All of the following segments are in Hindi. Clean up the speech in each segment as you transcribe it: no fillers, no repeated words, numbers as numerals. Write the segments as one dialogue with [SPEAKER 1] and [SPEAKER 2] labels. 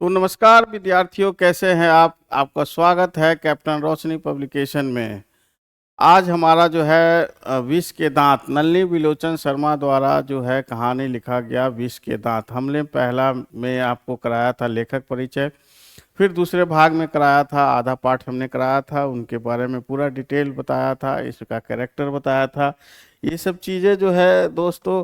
[SPEAKER 1] तो नमस्कार विद्यार्थियों, कैसे हैं आप? आपका स्वागत है कैप्टन रोशनी पब्लिकेशन में। आज हमारा जो है विष के दांत, नलिनी विलोचन शर्मा द्वारा जो है कहानी लिखा गया विष के दांत। हमने पहला में आपको कराया था लेखक परिचय, फिर दूसरे भाग में कराया था, आधा पाठ हमने कराया था, उनके बारे में पूरा डिटेल बताया था, इसका कैरेक्टर बताया था। ये सब चीज़ें जो है दोस्तों,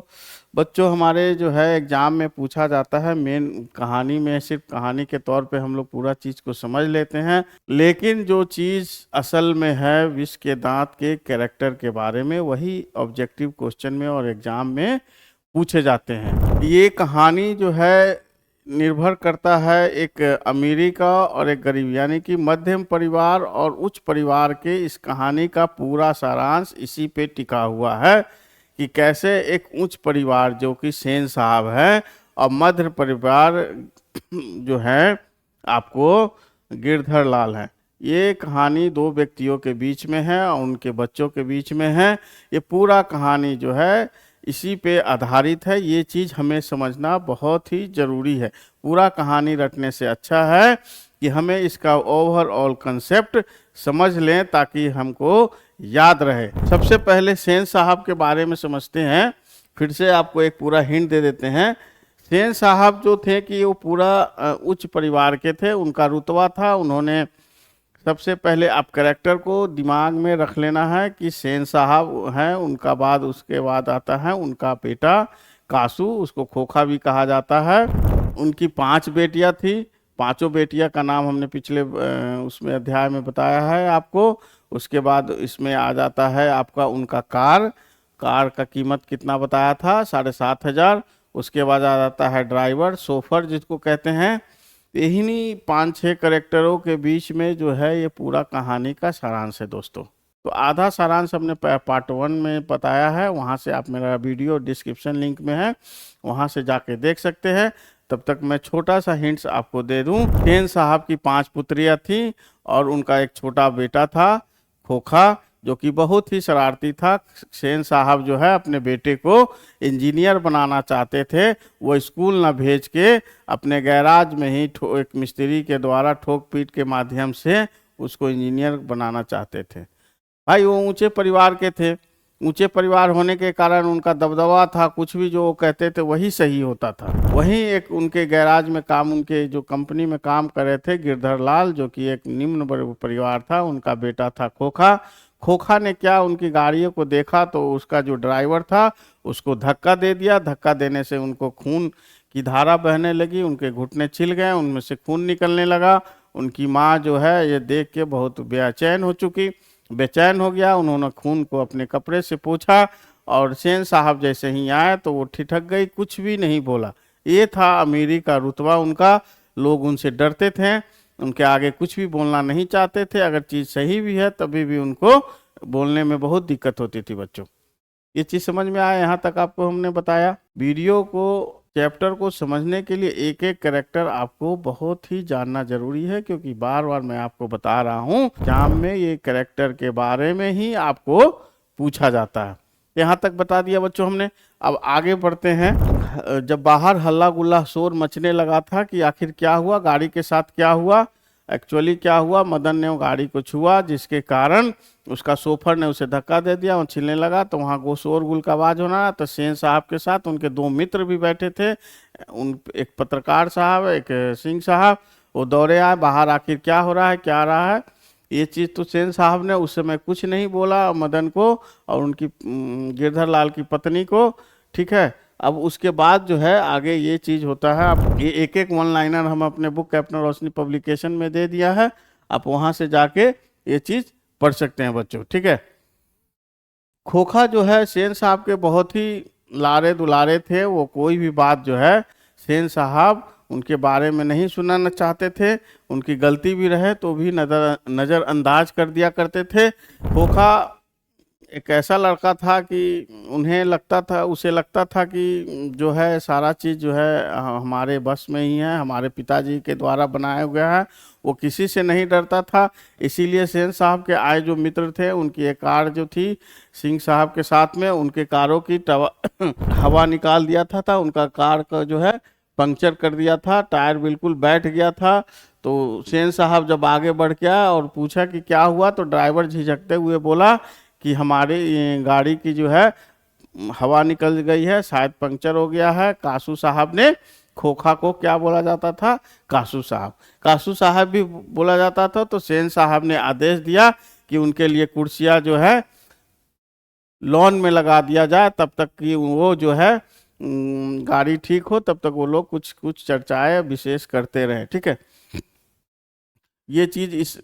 [SPEAKER 1] बच्चों हमारे जो है एग्जाम में पूछा जाता है। मेन कहानी में सिर्फ कहानी के तौर पे हम लोग पूरा चीज़ को समझ लेते हैं, लेकिन जो चीज़ असल में है विष के दांत के कैरेक्टर के बारे में, वही ऑब्जेक्टिव क्वेश्चन में और एग्जाम में पूछे जाते हैं। ये कहानी जो है निर्भर करता है एक अमीरी का और एक गरीब, यानी कि मध्यम परिवार और उच्च परिवार के। इस कहानी का पूरा सारांश इसी पे टिका हुआ है कि कैसे एक उच्च परिवार जो कि सेन साहब है और मध्य परिवार जो है आपको गिरधर लाल है। ये कहानी दो व्यक्तियों के बीच में है और उनके बच्चों के बीच में है। ये पूरा कहानी जो है इसी पे आधारित है। ये चीज़ हमें समझना बहुत ही ज़रूरी है। पूरा कहानी रटने से अच्छा है कि हमें इसका ओवरऑल कंसेप्ट समझ लें ताकि हमको याद रहे। सबसे पहले सेन साहब के बारे में समझते हैं, फिर से आपको एक पूरा हिंट दे देते हैं। सेन साहब जो थे कि वो पूरा उच्च परिवार के थे, उनका रुतबा था। उन्होंने सबसे पहले आप कैरेक्टर को दिमाग में रख लेना है कि सेन साहब हैं, उनका बाद उसके बाद आता है उनका बेटा कासू, उसको खोखा भी कहा जाता है। उनकी 5 बेटियां थी। पांचों बेटियां का नाम हमने पिछले उसमें अध्याय में बताया है आपको। उसके बाद इसमें आ जाता है आपका उनका कार का कीमत कितना बताया था, 7,500। उसके बाद आ जाता है ड्राइवर, सोफर जिसको कहते हैं। यही 5-6 करेक्टरों के बीच में जो है ये पूरा कहानी का सारांश है दोस्तों। तो आधा सारांश हमने पार्ट 1 में बताया है, वहाँ से आप मेरा वीडियो डिस्क्रिप्शन लिंक में है, वहाँ से जाके देख सकते हैं। तब तक मैं छोटा सा हिंट्स आपको दे दूं। सेन साहब की 5 पुत्रियां थी और उनका एक छोटा बेटा था खोखा, जो कि बहुत ही शरारती था। सेन साहब जो है अपने बेटे को इंजीनियर बनाना चाहते थे। वो स्कूल ना भेज के अपने गैराज में ही एक मिस्त्री के द्वारा ठोक पीट के माध्यम से उसको इंजीनियर बनाना चाहते थे। भाई वो ऊंचे परिवार के थे, ऊंचे परिवार होने के कारण उनका दबदबा था, कुछ भी जो वो कहते थे वही सही होता था। वहीं एक उनके गैराज में काम, उनके जो कंपनी में काम कर रहे थे गिरधर लाल, जो कि एक निम्न परिवार था, उनका बेटा था खोखा। खोखा ने क्या, उनकी गाड़ियों को देखा तो उसका जो ड्राइवर था उसको धक्का दे दिया। धक्का देने से उनको खून की धारा बहने लगी, उनके घुटने छिल गए, उनमें से खून निकलने लगा। उनकी माँ जो है ये देख के बहुत बेचैन हो गया। उन्होंने खून को अपने कपड़े से पोंछा और सेन साहब जैसे ही आए तो वो ठिठक गई, कुछ भी नहीं बोला। ये था अमीरी का रुतबा उनका। लोग उनसे डरते थे, उनके आगे कुछ भी बोलना नहीं चाहते थे। अगर चीज़ सही भी है तभी भी उनको बोलने में बहुत दिक्कत होती थी बच्चों। ये चीज़ समझ में आया? यहाँ तक आपको हमने बताया। वीडियो को, चैप्टर को समझने के लिए एक एक कैरेक्टर आपको बहुत ही जानना जरूरी है, क्योंकि बार बार मैं आपको बता रहा हूँ एग्जाम में ये कैरेक्टर के बारे में ही आपको पूछा जाता है। यहाँ तक बता दिया बच्चों हमने। अब आगे बढ़ते हैं। जब बाहर हल्ला गुल्ला शोर मचने लगा था कि आखिर क्या हुआ, गाड़ी के साथ क्या हुआ, एक्चुअली क्या हुआ, मदन ने वो गाड़ी को छुआ जिसके कारण उसका सोफर ने उसे धक्का दे दिया और छिलने लगा। तो वहाँ को शोर गुल का आवाज़ होना। तो सेन साहब के साथ उनके 2 मित्र भी बैठे थे, एक पत्रकार साहब, एक सिंह साहब। वो दौड़े आए बाहर, आखिर क्या हो रहा है, क्या आ रहा है। ये चीज़ तो सेन साहब ने उस समय कुछ नहीं बोला मदन को और उनकी गिरधर लाल की पत्नी को, ठीक है। अब उसके बाद जो है आगे ये चीज़ होता है। अब ये एक एक 1 लाइनर हम अपने बुक कैप्टन रोशनी पब्लिकेशन में दे दिया है, आप वहाँ से जाके ये चीज़ पढ़ सकते हैं बच्चों, ठीक है। खोखा जो है सेन साहब के बहुत ही लारे दुलारे थे। वो कोई भी बात जो है सेन साहब उनके बारे में नहीं सुनना चाहते थे। उनकी गलती भी रहे तो भी नज़रअंदाज कर दिया करते थे। खोखा एक ऐसा लड़का था कि उसे लगता था कि जो है सारा चीज़ जो है हमारे बस में ही है, हमारे पिताजी के द्वारा बनाया गया है। वो किसी से नहीं डरता था। इसीलिए सेन साहब के आए जो मित्र थे, उनकी एक कार जो थी सिंह साहब के साथ में, उनके कारों की हवा निकाल दिया था उनका कार का जो है पंक्चर कर दिया था, टायर बिल्कुल बैठ गया था। तो सेन साहब जब आगे बढ़ के आया और पूछा कि क्या हुआ, तो ड्राइवर झिझकते हुए बोला कि हमारी ये गाड़ी की जो है हवा निकल गई है, शायद पंक्चर हो गया है। कासू साहब ने, खोखा को क्या बोला जाता था, कासू साहब, कासू साहब भी बोला जाता था। तो सेन साहब ने आदेश दिया कि उनके लिए कुर्सियां जो है लॉन में लगा दिया जाए, तब तक कि वो जो है गाड़ी ठीक हो, तब तक वो लोग कुछ कुछ चर्चाएं विशेष करते रहे। ठीक है, ये चीज इस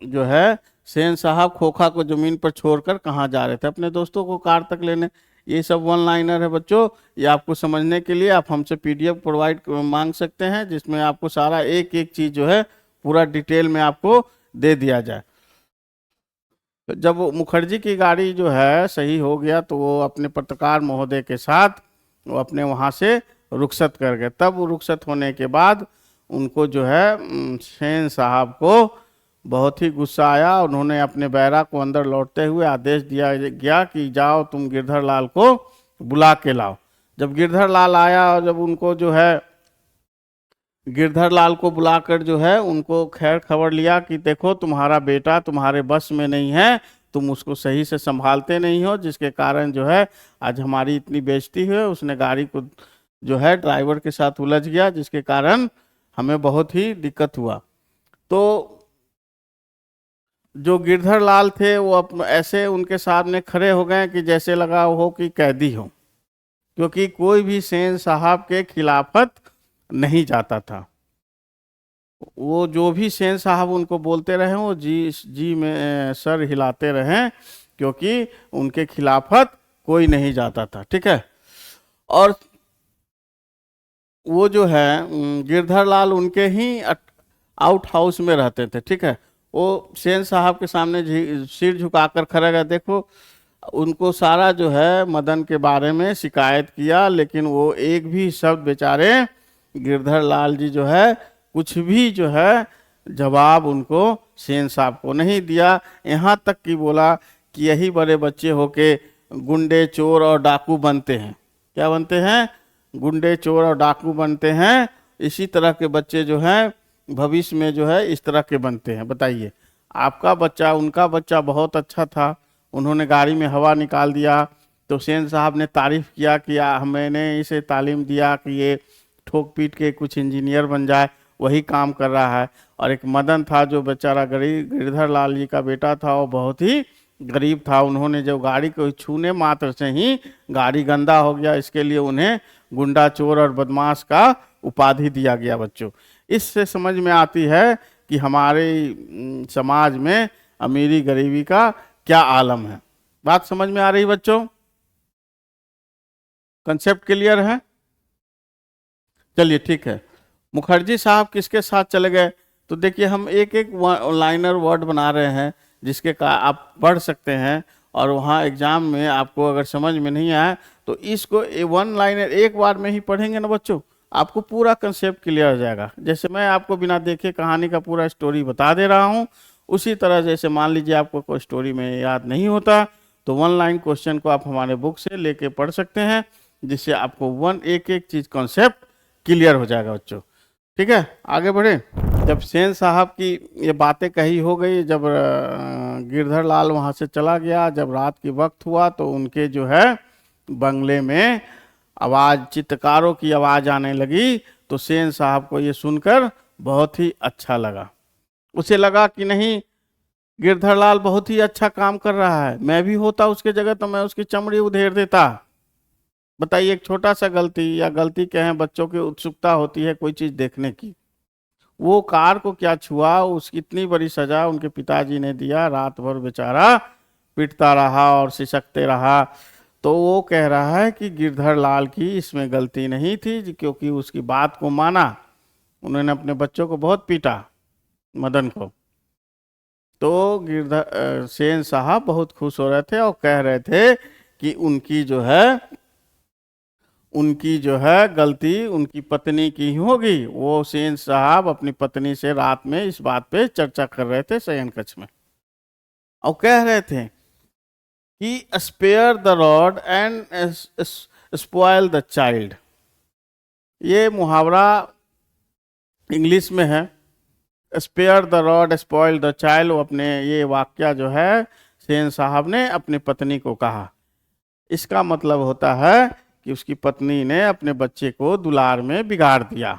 [SPEAKER 1] जो है सेन साहब खोखा को जमीन पर छोड़कर कहाँ जा रहे थे, अपने दोस्तों को कार तक लेने। ये सब वन लाइनर है बच्चों, ये आपको समझने के लिए आप हमसे पीडीएफ प्रोवाइड मांग सकते हैं, जिसमें आपको सारा एक एक चीज जो है पूरा डिटेल में आपको दे दिया जाए। तो जब वो मुखर्जी की गाड़ी जो है सही हो गया, तो वो अपने पत्रकार महोदय के साथ वो अपने वहाँ से रुखसत कर गए। तब वो रुखसत होने के बाद उनको जो है सेन साहब को बहुत ही गुस्सा आया। उन्होंने अपने बैरा को अंदर लौटते हुए आदेश दिया गया कि जाओ तुम गिरधर लाल को बुला के लाओ। जब गिरधर लाल आया और जब उनको जो है गिरधर लाल को बुलाकर जो है उनको खैर खबर लिया कि देखो तुम्हारा बेटा तुम्हारे बस में नहीं है, तुम उसको सही से संभालते नहीं हो, जिसके कारण जो है आज हमारी इतनी बेइज्जती हुई। उसने गाड़ी को जो है ड्राइवर के साथ उलझ गया, जिसके कारण हमें बहुत ही दिक्कत हुआ। तो जो गिरधर लाल थे वो ऐसे उनके सामने खड़े हो गए कि जैसे लगा हो कि कैदी हो, क्योंकि कोई भी सेन साहब के खिलाफत नहीं जाता था। वो जो भी सेन साहब उनको बोलते रहे वो जी जी में सर हिलाते रहे, क्योंकि उनके खिलाफत कोई नहीं जाता था। ठीक है, और वो जो है गिरधर लाल उनके ही आउट हाउस में रहते थे। ठीक है, वो सेन साहब के सामने सिर झुकाकर खड़ा गया। देखो उनको सारा जो है मदन के बारे में शिकायत किया, लेकिन वो एक भी शब्द बेचारे गिरधर लाल जी जो है कुछ भी जो है जवाब उनको सेन साहब को नहीं दिया। यहाँ तक कि बोला कि यही बड़े बच्चे होके गुंडे चोर और डाकू बनते हैं। क्या बनते हैं? गुंडे चोर और डाकू बनते हैं। इसी तरह के बच्चे जो हैं भविष्य में जो है इस तरह के बनते हैं। बताइए, आपका बच्चा उनका बच्चा बहुत अच्छा था, उन्होंने गाड़ी में हवा निकाल दिया, तो सेन साहब ने तारीफ किया कि मैंने इसे तालीम दिया कि ये ठोक पीट के कुछ इंजीनियर बन जाए, वही काम कर रहा है। और एक मदन था जो बेचारा गरीब गिरधर लाल जी का बेटा था, वो बहुत ही गरीब था। उन्होंने जब गाड़ी को छूने मात्र से ही गाड़ी गंदा हो गया, इसके लिए उन्हें गुंडा चोर और बदमाश का उपाधि दिया गया। बच्चों, इससे समझ में आती है कि हमारे समाज में अमीरी गरीबी का क्या आलम है। बात समझ में आ रही बच्चों? कंसेप्ट क्लियर है? चलिए ठीक है। मुखर्जी साहब किसके साथ चले गए? तो देखिए हम एक एक लाइनर वर्ड बना रहे हैं जिसके का आप पढ़ सकते हैं, और वहाँ एग्जाम में आपको अगर समझ में नहीं आए तो इसको वन लाइनर एक बार में ही पढ़ेंगे ना बच्चों, आपको पूरा कंसेप्ट क्लियर हो जाएगा। जैसे मैं आपको बिना देखे कहानी का पूरा स्टोरी बता दे रहा हूँ, उसी तरह जैसे मान लीजिए आपको कोई स्टोरी में याद नहीं होता तो वन लाइन क्वेश्चन को आप हमारे बुक से लेके पढ़ सकते हैं, जिससे आपको एक एक चीज कॉन्सेप्ट क्लियर हो जाएगा बच्चों। ठीक है, आगे बढ़े। जब सेन साहब की ये बातें कही हो गई, जब गिरधर लाल वहाँ से चला गया, जब रात की वक्त हुआ तो उनके जो है बंगले में आवाज़, चित्रकारों की आवाज़ आने लगी। तो सेन साहब को ये सुनकर बहुत ही अच्छा लगा। उसे लगा कि नहीं, गिरधर लाल बहुत ही अच्छा काम कर रहा है, मैं भी होता उसके जगह तो मैं उसकी चमड़ी उधेड़ देता। बताइए, एक छोटा सा गलती या गलती कहें, बच्चों की उत्सुकता होती है कोई चीज़ देखने की, वो कार को क्या छुआ, उसकी इतनी बड़ी सजा उनके पिताजी ने दिया, रात भर बेचारा पिटता रहा और सिसकते रहा। तो वो कह रहा है कि गिरधर लाल की इसमें गलती नहीं थी, क्योंकि उसकी बात को माना। उन्होंने अपने बच्चों को बहुत पीटा, मदन को। तो गिरधर सेन साहब बहुत खुश हो रहे थे और कह रहे थे कि उनकी जो है गलती उनकी पत्नी की ही होगी। वो सेन साहब अपनी पत्नी से रात में इस बात पे चर्चा कर रहे थे शयन कक्ष में, और कह रहे थे कि spare the rod and spoil the child. ये मुहावरा इंग्लिश में है, spare the rod spoil the child. अपने ये वाक्य जो है सेन साहब ने अपनी पत्नी को कहा। इसका मतलब होता है कि उसकी पत्नी ने अपने बच्चे को दुलार में बिगाड़ दिया।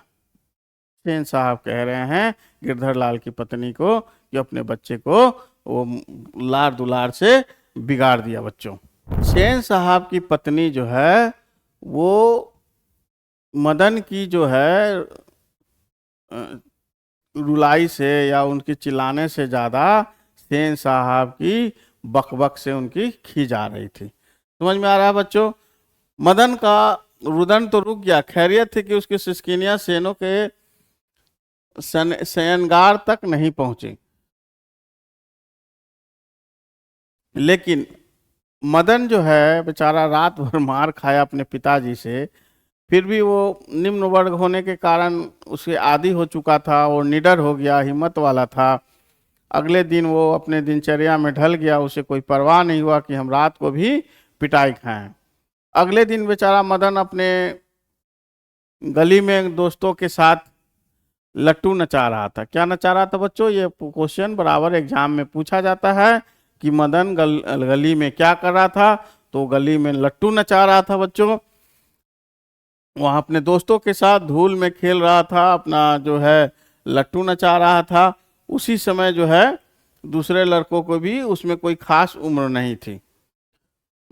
[SPEAKER 1] सेन साहब कह रहे हैं गिरधर लाल की पत्नी को कि अपने बच्चे को वो लार दुलार से बिगाड़ दिया बच्चों। सेन साहब की पत्नी जो है वो मदन की जो है रुलाई से या उनकी चिल्लाने से ज़्यादा सेन साहब की बकबक से उनकी खींच आ रही थी। समझ में आ रहा है बच्चों? मदन का रुदन तो रुक गया, खैरियत थी कि उसकी सिस्किनिया सेनों के शयनगार तक नहीं पहुंची। लेकिन मदन जो है बेचारा रात भर मार खाया अपने पिताजी से, फिर भी वो निम्न वर्ग होने के कारण उसे आदी हो चुका था और निडर हो गया, हिम्मत वाला था। अगले दिन वो अपने दिनचर्या में ढल गया, उसे कोई परवाह नहीं हुआ कि हम रात को भी पिटाई खाएं। अगले दिन बेचारा मदन अपने गली में दोस्तों के साथ लट्टू नचा रहा था। क्या नचा रहा था बच्चों? ये क्वेश्चन बराबर एग्जाम में पूछा जाता है कि मदन गली में क्या कर रहा था। तो गली में लट्टू नचा रहा था बच्चों। वहाँ अपने दोस्तों के साथ धूल में खेल रहा था, अपना जो है लट्टू नचा रहा था। उसी समय जो है दूसरे लड़कों को भी उसमें कोई खास उम्र नहीं थी।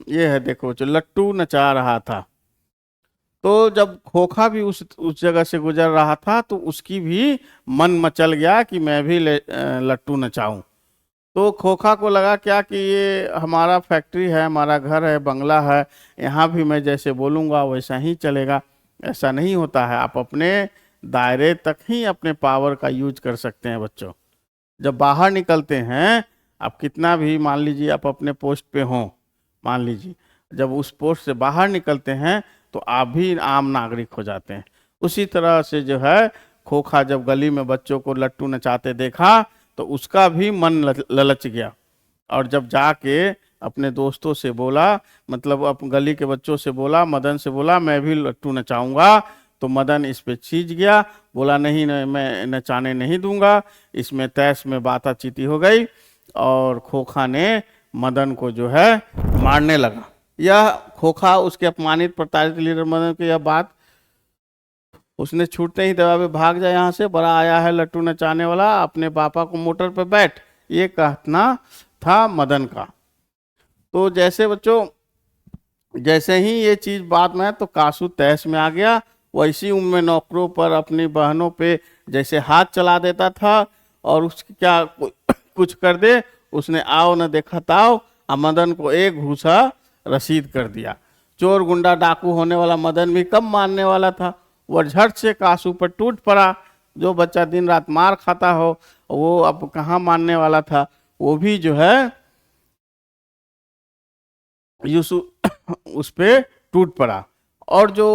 [SPEAKER 1] ये है देखो जो लट्टू नचा रहा था। तो जब खोखा भी उस जगह से गुजर रहा था तो उसकी भी मन मचल गया कि मैं भी लट्टू नचाऊं। तो खोखा को लगा क्या कि ये हमारा फैक्ट्री है, हमारा घर है, बंगला है, यहाँ भी मैं जैसे बोलूँगा वैसा ही चलेगा। ऐसा नहीं होता है। आप अपने दायरे तक ही अपने पावर का यूज कर सकते हैं बच्चों। जब बाहर निकलते हैं, आप कितना भी मान लीजिए आप अपने पोस्ट पे हों, मान लीजिए जब उस पोस्ट से बाहर निकलते हैं तो आप भी आम नागरिक हो जाते हैं। उसी तरह से जो है खोखा जब गली में बच्चों को लट्टू नचाते देखा तो उसका भी मन ललच गया, और जब जाके अपने दोस्तों से बोला, मतलब अपने गली के बच्चों से बोला, मदन से बोला मैं भी लट्टू नचाऊंगा। तो मदन इस पे चीज गया, बोला नहीं मैं नचाने नहीं दूंगा। इसमें तैश में बाताचीती हो गई और खोखा ने मदन को जो है मारने लगा। यह खोखा उसके अपमानित प्रताड़ित लीडर मदन की यह बात उसने छूटते ही दबा पे भाग जाए, यहाँ से बड़ा आया है लट्टू नचाने वाला, अपने पापा को मोटर पे बैठ, ये कहना था मदन का। तो जैसे बच्चों जैसे ही ये चीज बात में तो कासू तैश में आ गया। वैसी उम्र में नौकरों पर अपनी बहनों पे जैसे हाथ चला देता था और उसकी क्या कुछ कर दे, उसने आओ न देखा ताओ मदन को एक घूसा रसीद कर दिया। चोर गुंडा डाकू होने वाला मदन भी कम मानने वाला था। वह झट से कासू पर टूट पड़ा। जो बच्चा दिन रात मार खाता हो वो अब कहाँ मानने वाला था, वो भी जो है यूसुफ उस पे टूट पड़ा। और जो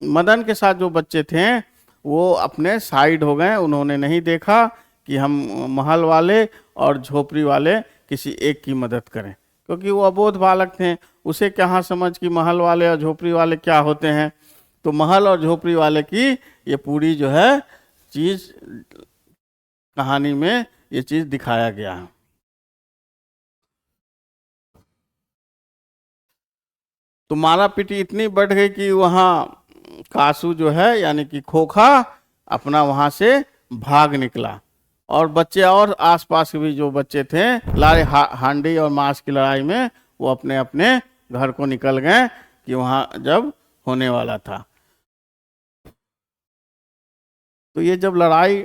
[SPEAKER 1] मदन के साथ जो बच्चे थे वो अपने साइड हो गए। उन्होंने नहीं देखा कि हम महल वाले और झोपड़ी वाले किसी एक की मदद करें, क्योंकि वो अबोध बालक थे। उसे कहाँ समझ कि महल वाले और झोपड़ी वाले क्या होते हैं। तो महल और झोपड़ी वाले की ये पूरी जो है चीज कहानी में ये चीज दिखाया गया है। तो मारा पीटी इतनी बढ़ गई कि वहाँ कासू जो है यानी कि खोखा अपना वहां से भाग निकला, और बच्चे और आसपास के भी जो बच्चे थे लारे हांडी और मांस की लड़ाई में वो अपने अपने घर को निकल गए कि वहां जब होने वाला था। तो ये जब लड़ाई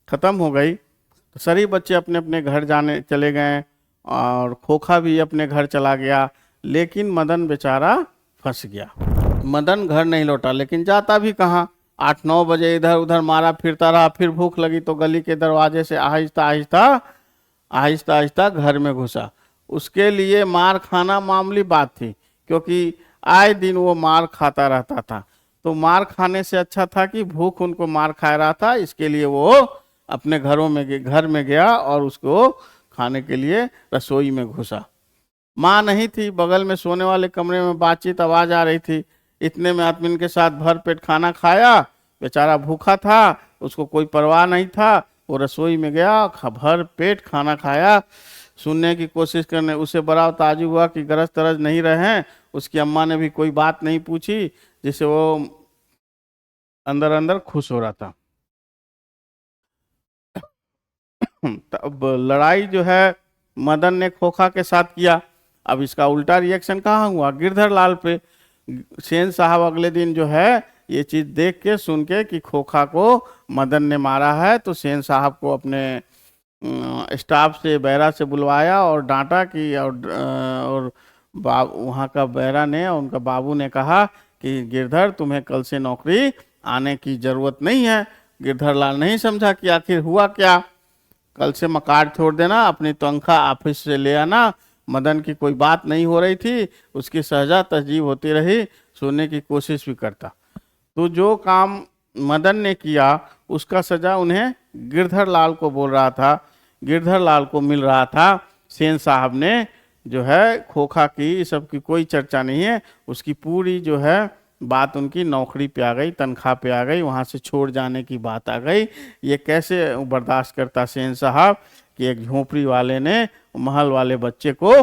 [SPEAKER 1] खत्म हो गई तो सभी बच्चे अपने अपने घर जाने चले गए और खोखा भी अपने घर चला गया। लेकिन मदन बेचारा फंस गया। मदन घर नहीं लौटा, लेकिन जाता भी कहाँ। 8-9 बजे इधर उधर मारा फिरता रहा। फिर भूख लगी तो गली के दरवाजे से आहिस्ता आहिस्ता घर में घुसा। उसके लिए मार खाना मामूली बात थी, क्योंकि आए दिन वो मार खाता रहता था। तो मार खाने से अच्छा था कि भूख उनको मार खा रहा था, इसके लिए वो अपने घर में गया और उसको खाने के लिए रसोई में घुसा। माँ नहीं थी, बगल में सोने वाले कमरे में बातचीत आवाज आ रही थी। इतने में आदमी के साथ भर पेट खाना खाया, बेचारा भूखा था, उसको कोई परवाह नहीं था, वो रसोई में गया, भर पेट खाना खाया। सुनने की कोशिश करने उसे बड़ा ताजुब हुआ कि गरज तरज नहीं रहे। उसकी अम्मा ने भी कोई बात नहीं पूछी, जिससे वो अंदर अंदर खुश हो रहा था। तब लड़ाई जो है मदन ने खोखा के साथ किया। अब इसका उल्टा रिएक्शन कहाँ हुआ? गिरधर लाल पे। सेन साहब अगले दिन जो है ये चीज देख के सुन के कि खोखा को मदन ने मारा है, तो सेन साहब को अपने स्टाफ से बैरा से बुलवाया और डांटा कि और वहाँ का बैरा ने और उनका बाबू ने कहा कि गिरधर तुम्हें कल से नौकरी आने की जरूरत नहीं है। गिरधर लाल नहीं समझा कि आखिर हुआ क्या। कल से मकान छोड़ देना, अपनी तनख्वाह ऑफिस से ले आना। मदन की कोई बात नहीं हो रही थी, उसकी सहजा तहजीब होती रही, सोने की कोशिश भी करता। तो जो काम मदन ने किया उसका सजा उन्हें गिरधर लाल को बोल रहा था, गिरधर लाल को मिल रहा था। सेन साहब ने जो है खोखा की सबकी कोई चर्चा नहीं है, उसकी पूरी जो है बात उनकी नौकरी पे आ गई, तनख्वाह पे आ गई, वहाँ से छोड़ जाने की बात आ गई। ये कैसे बर्दाश्त करता सेन साहब कि एक झोपड़ी वाले ने महल वाले बच्चे को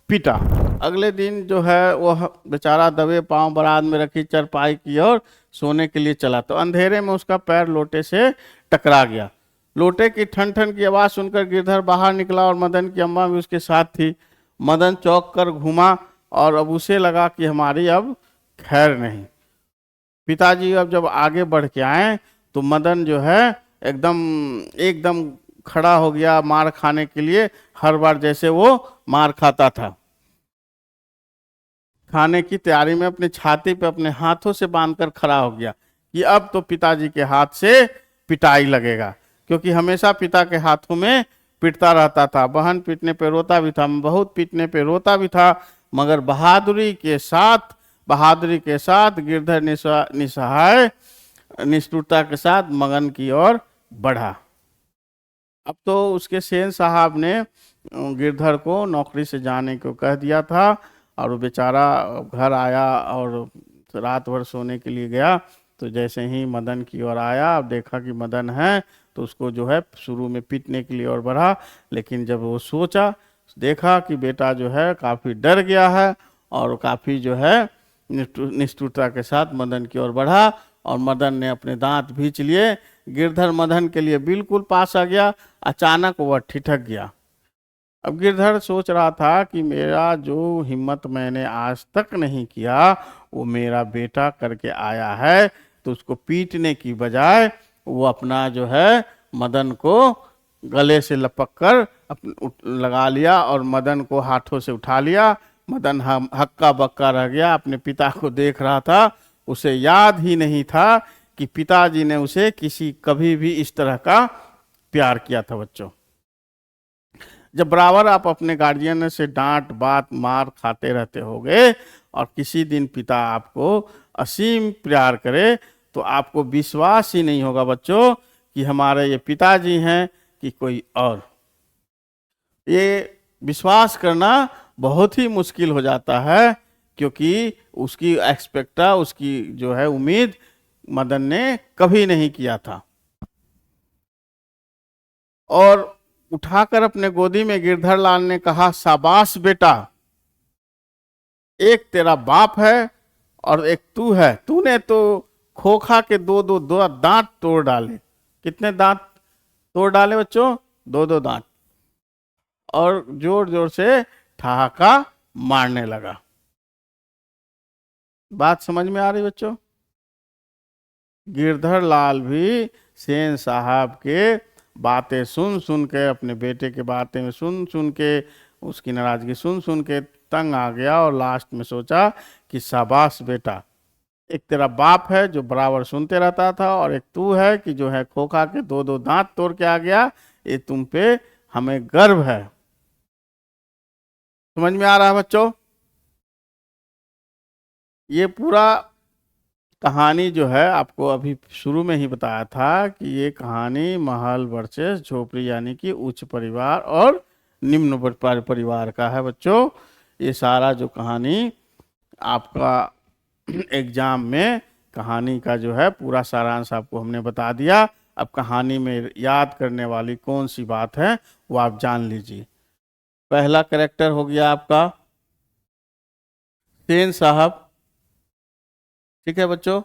[SPEAKER 1] पीटा। अगले दिन जो है वो बेचारा दबे पांव बरात में रखी चरपाई की और सोने के लिए चला, तो अंधेरे में उसका पैर लोटे से टकरा गया। लोटे की ठन ठन की आवाज़ सुनकर गिरधर बाहर निकला और मदन की अम्मा भी उसके साथ थी। मदन चौंक कर घूमा और अब उसे लगा कि हमारी अब खैर नहीं। पिताजी अब जब आगे बढ़ के आए तो मदन जो है एकदम एकदम खड़ा हो गया मार खाने के लिए, हर बार जैसे वो मार खाता था। खाने की तैयारी में अपनी छाती पे अपने हाथों से बांधकर खड़ा हो गया कि अब तो पिताजी के हाथ से पिटाई लगेगा, क्योंकि हमेशा पिता के हाथों में पिटता रहता था। बहन पीटने पे रोता भी था, बहुत पीटने पे रोता भी था, मगर बहादुरी के साथ गिरधर निसहाय निष्ठुरता के साथ मगन की ओर बढ़ा। अब तो उसके सेन साहब ने गिरधर को नौकरी से जाने को कह दिया था और वो बेचारा घर आया और रात भर सोने के लिए गया। तो जैसे ही मदन की ओर आया, अब देखा कि मदन है, तो उसको जो है शुरू में पीटने के लिए और बढ़ा, लेकिन जब वो सोचा देखा कि बेटा जो है काफ़ी डर गया है और काफ़ी जो है निष्ठुरता के साथ मदन की ओर बढ़ा और मदन ने अपने दांत भींच लिए। गिरधर मदन के लिए बिल्कुल पास आ गया। अचानक वह ठिठक गया। अब गिरधर सोच रहा था कि मेरा जो हिम्मत मैंने आज तक नहीं किया वो मेरा बेटा करके आया है, तो उसको पीटने की बजाय वो अपना जो है मदन को गले से लपक कर लगा लिया और मदन को हाथों से उठा लिया। मदन हक्का बक्का रह गया, अपने पिता को देख रहा था। उसे याद ही नहीं था कि पिताजी ने उसे कभी भी इस तरह का प्यार किया था। बच्चों, जब बराबर आप अपने गार्जियन से डांट बात मार खाते रहते होगे और किसी दिन पिता आपको असीम प्यार करे, तो आपको विश्वास ही नहीं होगा बच्चों कि हमारे ये पिताजी हैं कि कोई और। ये विश्वास करना बहुत ही मुश्किल हो जाता है, क्योंकि उसकी एक्सपेक्टा उसकी जो है उम्मीद मदन ने कभी नहीं किया था। और उठाकर अपने गोदी में गिरधर लाल ने कहा, शाबाश बेटा, एक तेरा बाप है और एक तू है। तूने तो खोखा के दो दांत तोड़ डाले। कितने दांत तोड़ डाले बच्चों? दो दांत। और जोर जोर से ठहाका मारने लगा। बात समझ में आ रही बच्चों? गिरधर लाल भी सेन साहब के बातें सुन सुन के, अपने बेटे के बातें में सुन सुन के, उसकी नाराजगी सुन सुन के तंग आ गया और लास्ट में सोचा कि शाबाश बेटा, एक तेरा बाप है जो बराबर सुनते रहता था और एक तू है कि जो है खोखा के दो दांत तोड़ के आ गया। ये तुम पे हमें गर्व है। समझ में आ रहा है बच्चों? ये पूरा कहानी जो है आपको अभी शुरू में ही बताया था कि ये कहानी महल वर्सेस झोपड़ी यानी कि उच्च परिवार और निम्न परिवार का है बच्चों। ये सारा जो कहानी आपका एग्जाम में कहानी का जो है पूरा सारांश आपको हमने बता दिया। अब कहानी में याद करने वाली कौन सी बात है वो आप जान लीजिए। पहला कैरेक्टर हो गया आपका सेन साहब, ठीक है बच्चों।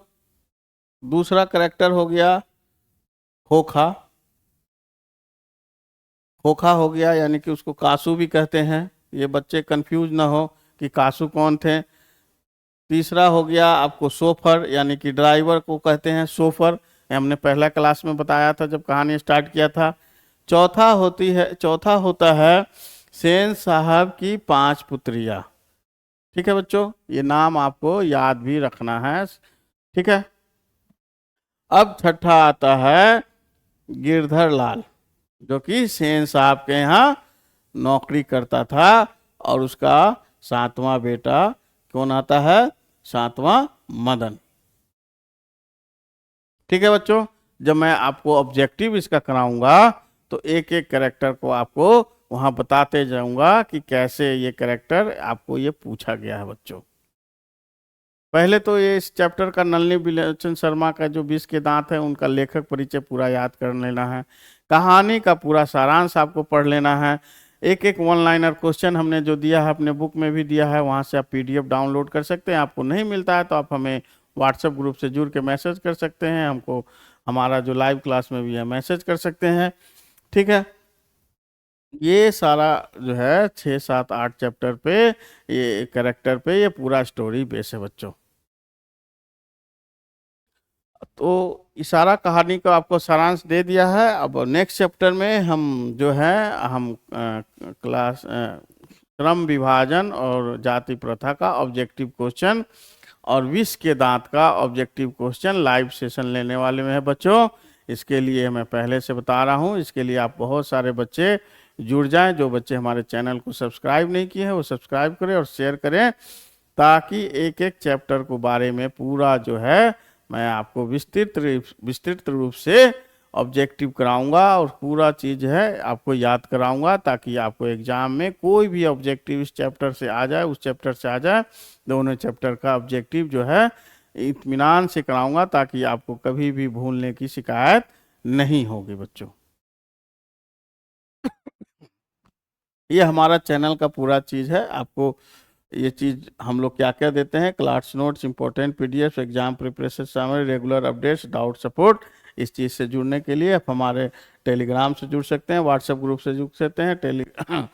[SPEAKER 1] दूसरा कैरेक्टर हो गया खोखा, खोखा हो गया, यानी कि उसको कासू भी कहते हैं, ये बच्चे कंफ्यूज ना हो कि कासू कौन थे। तीसरा हो गया आपको सोफर, यानी कि ड्राइवर को कहते हैं सोफर, ये हमने पहला क्लास में बताया था जब कहानी स्टार्ट किया था। चौथा होता है सेन साहब की 5 पुत्रियां, ठीक है बच्चों, ये नाम आपको याद भी रखना है, ठीक है। अब छठा आता है गिरधर लाल, जो कि सेन साहब के यहाँ नौकरी करता था, और उसका 7वां बेटा कौन आता है, 7वां मदन, ठीक है बच्चों। जब मैं आपको ऑब्जेक्टिव इसका कराऊंगा तो एक एक कैरेक्टर को आपको वहां बताते जाऊंगा कि कैसे ये कैरेक्टर आपको ये पूछा गया है बच्चों। पहले तो ये इस चैप्टर का नलिनी बिलोचन शर्मा का जो 20 के दांत है उनका लेखक परिचय पूरा याद कर लेना है, कहानी का पूरा सारांश आपको पढ़ लेना है। एक एक वन लाइनर क्वेश्चन हमने जो दिया है अपने बुक में भी दिया है, वहाँ से आप PDF डाउनलोड कर सकते हैं। आपको नहीं मिलता है तो आप हमें व्हाट्सएप ग्रुप से जुड़ के मैसेज कर सकते हैं, हमको हमारा जो लाइव क्लास में भी है मैसेज कर सकते हैं, ठीक है। ये सारा जो है 6, 7, 8 चैप्टर पे, ये कैरेक्टर पे ये पूरा स्टोरी बेस है बच्चों। तो इशारा कहानी को आपको सारांश दे दिया है। अब नेक्स्ट चैप्टर में हम जो है हम क्लास क्रम विभाजन और जाति प्रथा का ऑब्जेक्टिव क्वेश्चन और 20 के दांत का ऑब्जेक्टिव क्वेश्चन लाइव सेशन लेने वाले में है बच्चों। इसके लिए मैं पहले से बता रहा हूँ, इसके लिए आप बहुत सारे बच्चे जुड़ जाएं। जो बच्चे हमारे चैनल को सब्सक्राइब नहीं किए हैं वो सब्सक्राइब करें और शेयर करें, ताकि एक एक चैप्टर को बारे में पूरा जो है मैं आपको विस्तृत रूप से ऑब्जेक्टिव कराऊंगा और पूरा चीज़ है आपको याद कराऊंगा, ताकि आपको एग्जाम में कोई भी ऑब्जेक्टिव इस चैप्टर से आ जाए उस चैप्टर से आ जाए, दोनों चैप्टर का ऑब्जेक्टिव जो है इत्मीनान से कराऊंगा, ताकि आपको कभी भी भूलने की शिकायत नहीं होगी बच्चों। ये हमारा चैनल का पूरा चीज़ है। आपको ये चीज़ हम लोग क्या क्या देते हैं, class notes, important PDF, exam preparation summary, regular updates, doubt support. इस चीज़ से जुड़ने के लिए आप हमारे टेलीग्राम से जुड़ सकते हैं, व्हाट्सएप ग्रुप से जुड़ सकते हैं,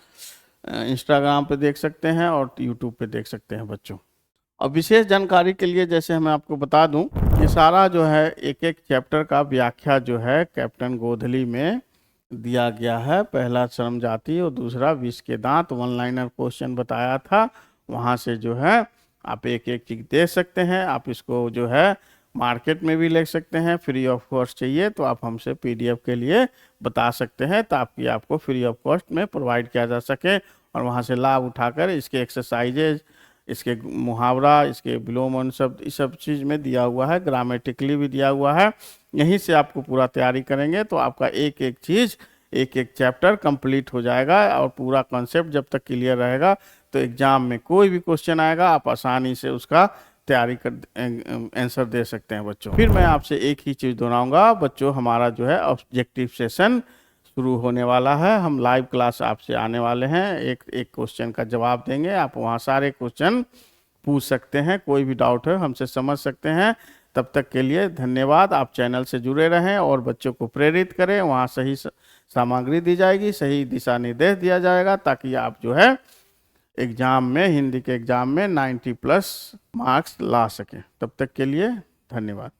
[SPEAKER 1] इंस्टाग्राम पे देख सकते हैं और यूट्यूब पे देख सकते हैं बच्चों। और विशेष जानकारी के लिए जैसे मैं आपको बता दूं कि सारा जो है एक एक चैप्टर का व्याख्या जो है कैप्टन गोधली में दिया गया है। पहला श्रम जाति और दूसरा 20 के दांत वन लाइनर क्वेश्चन बताया था, वहाँ से जो है आप एक एक चीज दे सकते हैं। आप इसको जो है मार्केट में भी ले सकते हैं, फ्री ऑफ कॉस्ट चाहिए तो आप हमसे PDF के लिए बता सकते हैं, ताकि आपको फ्री ऑफ कॉस्ट में प्रोवाइड किया जा सके और वहाँ से लाभ उठाकर इसके एक्सरसाइजेज, इसके मुहावरा, इसके विलोमन शब्द, इस सब चीज़ में दिया हुआ है, ग्रामेटिकली भी दिया हुआ है। यहीं से आपको पूरा तैयारी करेंगे तो आपका एक एक चीज़, एक एक चैप्टर कंप्लीट हो जाएगा और पूरा कॉन्सेप्ट जब तक क्लियर रहेगा तो एग्जाम में कोई भी क्वेश्चन आएगा आप आसानी से उसका तैयारी कर आंसर दे सकते हैं बच्चों। फिर मैं आपसे एक ही चीज़ दोहराऊंगा बच्चों, हमारा जो है ऑब्जेक्टिव सेशन शुरू होने वाला है। हम लाइव क्लास आपसे आने वाले हैं, एक एक क्वेश्चन का जवाब देंगे, आप वहाँ सारे क्वेश्चन पूछ सकते हैं, कोई भी डाउट है हमसे समझ सकते हैं। तब तक के लिए धन्यवाद। आप चैनल से जुड़े रहें और बच्चों को प्रेरित करें, वहाँ सही सामग्री दी जाएगी, सही दिशा निर्देश दिया जाएगा, ताकि आप जो है एग्जाम में, हिंदी के एग्जाम में 90+ मार्क्स ला सकें। तब तक के लिए धन्यवाद।